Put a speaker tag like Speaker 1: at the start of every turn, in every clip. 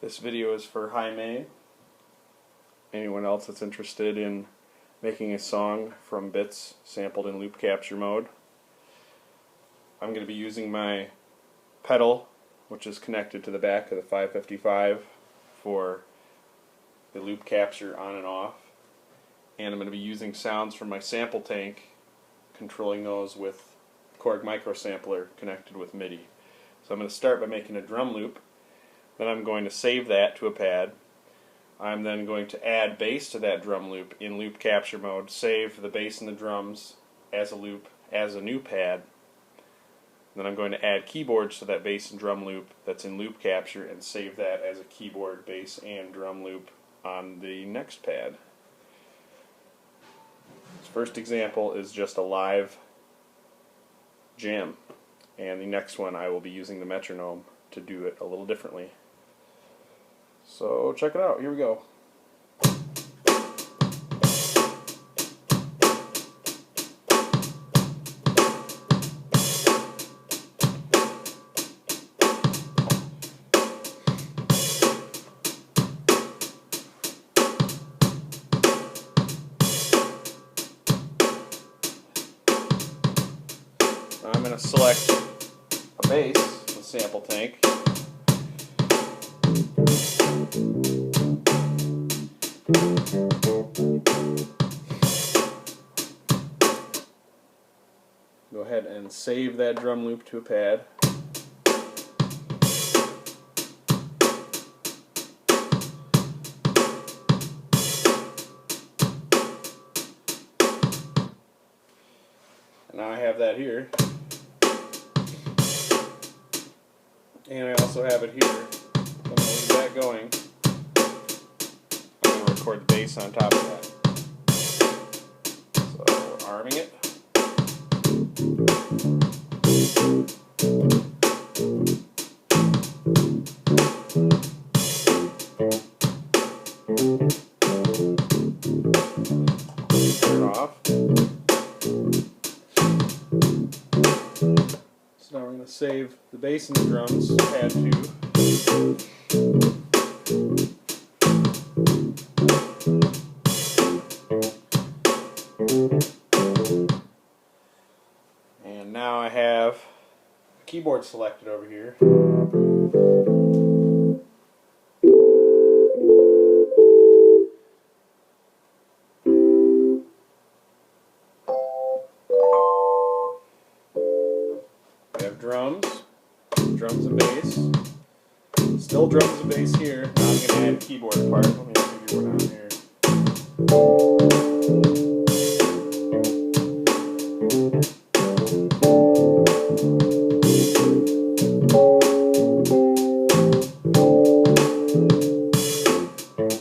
Speaker 1: This video is for Jaime. Anyone else that's interested in making a song from bits sampled in loop capture mode. I'm going to be using my pedal, which is connected to the back of the 555 for the loop capture on and off. And I'm going to be using sounds from my sample tank, controlling those with Korg microsampler connected with MIDI. So I'm going to start by making a drum loop. Then I'm going to save that to a pad. I'm then going to add bass to that drum loop in loop capture mode, save the bass and the drums as a loop, as a new pad. Then I'm going to add keyboards to that bass and drum loop that's in loop capture and save that as a keyboard, bass, and drum loop on the next pad. This first example is just a live jam, and the next one I will be using the metronome to do it a little differently. So check it out, here we go. I'm going to select a bass, the sample tank. Go ahead and save that drum loop to a pad. And now I have that here. And I also have it here. I'm going to leave that going. I'm going to record the bass on top of that. So we're arming it. Turn off. So now we're going to save the bass and the drums, pad 2. And now I have a keyboard selected over here. We have drums and bass. Still drums and bass here. Now I'm going to add a keyboard part. Let me figure one out here.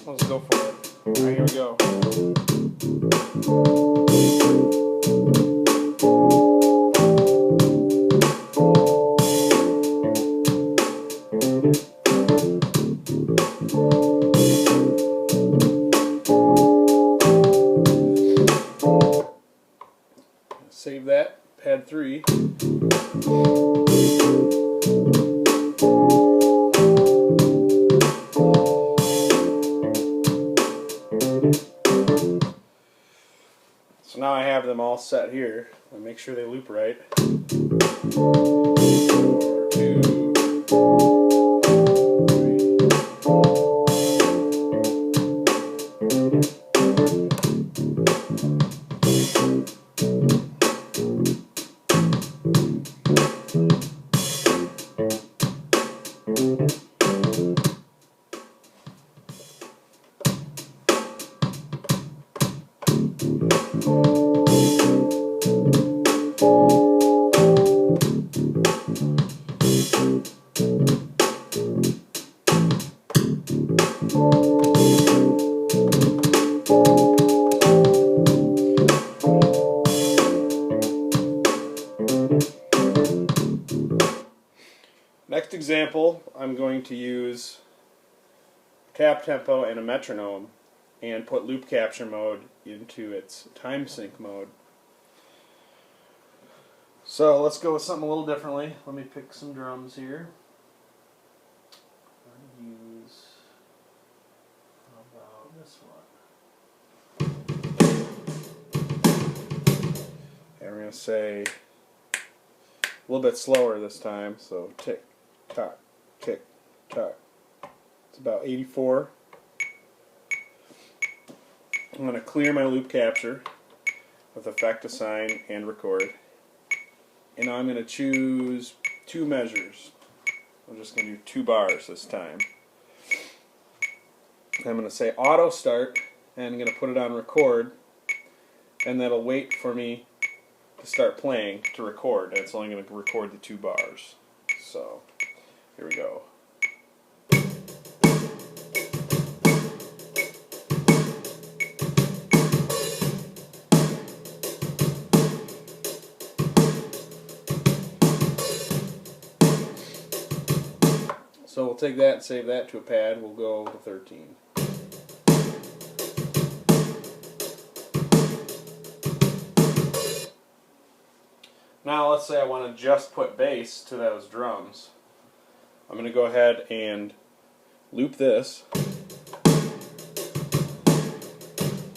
Speaker 1: Let's go for it. Alright, here we go. Save that, pad 3. So now I have them all set here. I'll make sure they loop right. 4, 2, 3. Next example, I'm going to use tap tempo and a metronome and put loop capture mode into its time sync mode. So let's go with something a little differently. Let me pick some drums here. Use going to say a little bit slower this time, so tick, tock, tick, tock. It's about 84. I'm going to clear my loop capture with effect, assign, and record. And now I'm going to choose 2 measures. I'm just going to do 2 bars this time. I'm going to say auto start, and I'm going to put it on record, and that'll wait for me to start playing to record, and it's only going to record the 2 bars. So, here we go. So we'll take that and save that to a pad. We'll go to 13. Now let's say I want to just put bass to those drums. I'm going to go ahead and loop this.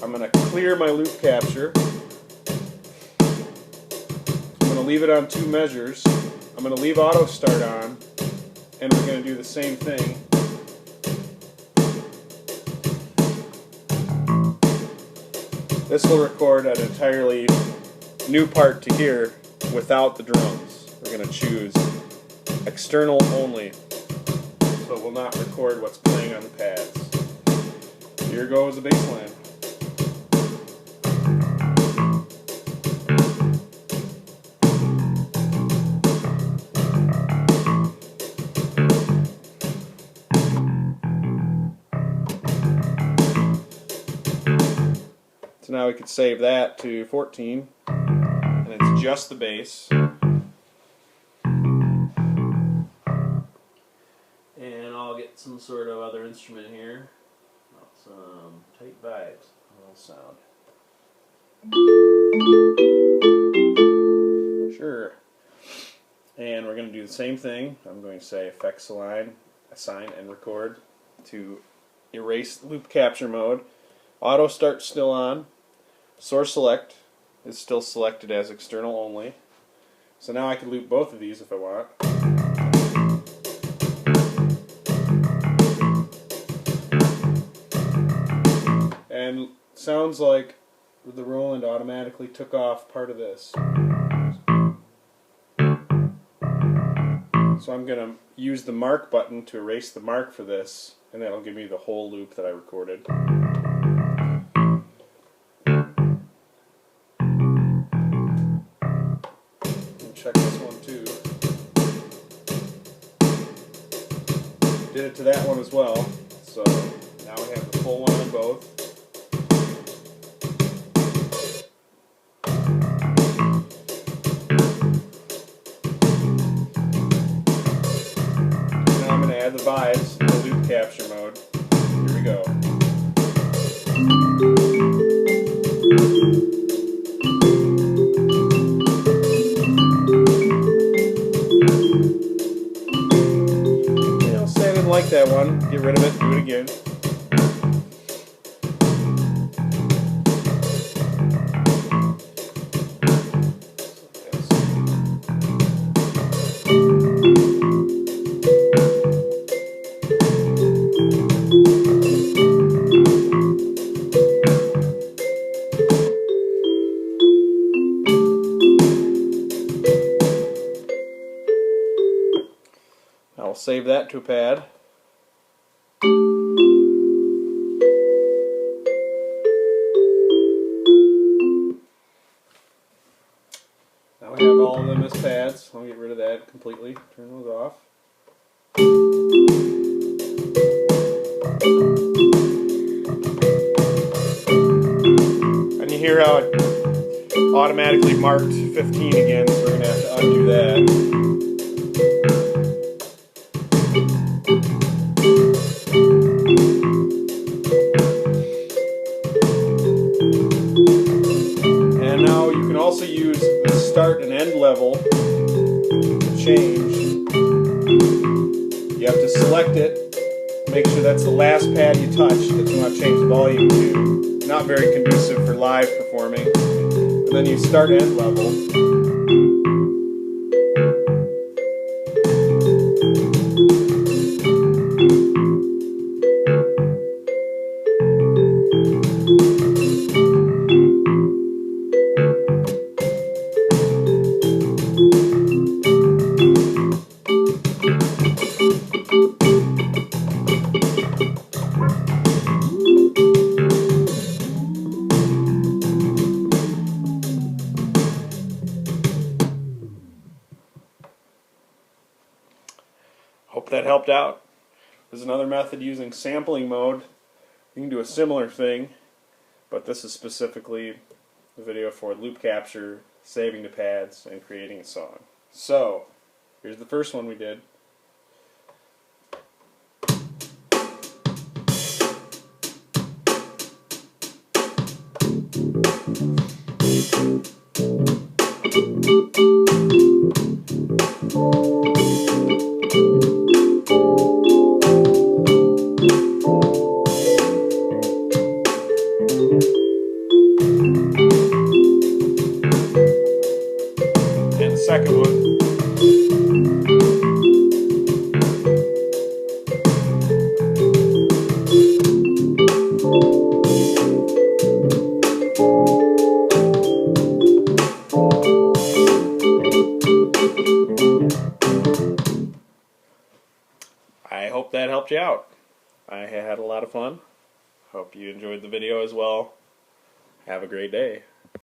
Speaker 1: I'm going to clear my loop capture. I'm going to leave it on 2 measures. I'm going to leave auto start on. And we're going to do the same thing. This will record an entirely new part to hear without the drums. We're going to choose external only, so it will not record what's playing on the pads. Here goes the bass line. So now we could save that to 14, and it's just the bass. And I'll get some sort of other instrument here. Some tight vibes, a little sound. Sure. And we're going to do the same thing. I'm going to say effects assign, and record to erase loop capture mode. Auto start still on. Source select is still selected as external only. So now I can loop both of these if I want. And sounds like the Roland automatically took off part of this. So I'm going to use the mark button to erase the mark for this, and that'll give me the whole loop that I recorded. Check this one too. Did it to that one as well. So now we have the full one on both. Now I'm going to add the vibes in the loop capture mode. Here we go. Like that one, get rid of it, do it again. I'll save that to a pad. Now we have all of them as pads. I'll get rid of that completely. Turn those off. And you hear how it automatically marked 15 again, so we're going to have to undo that. Also use the start and end level to change. You have to select it, make sure that's the last pad you touch that you want to change the volume to. Not very conducive for live performing. The then you start end level. Hope that helped out. There's another method using sampling mode. You can do a similar thing, but this is specifically the video for loop capture, saving to pads, and creating a song. So, here's the first one we did. And the second one. I hope that helped you out. I had a lot of fun. Hope you enjoyed the video as well. Have a great day.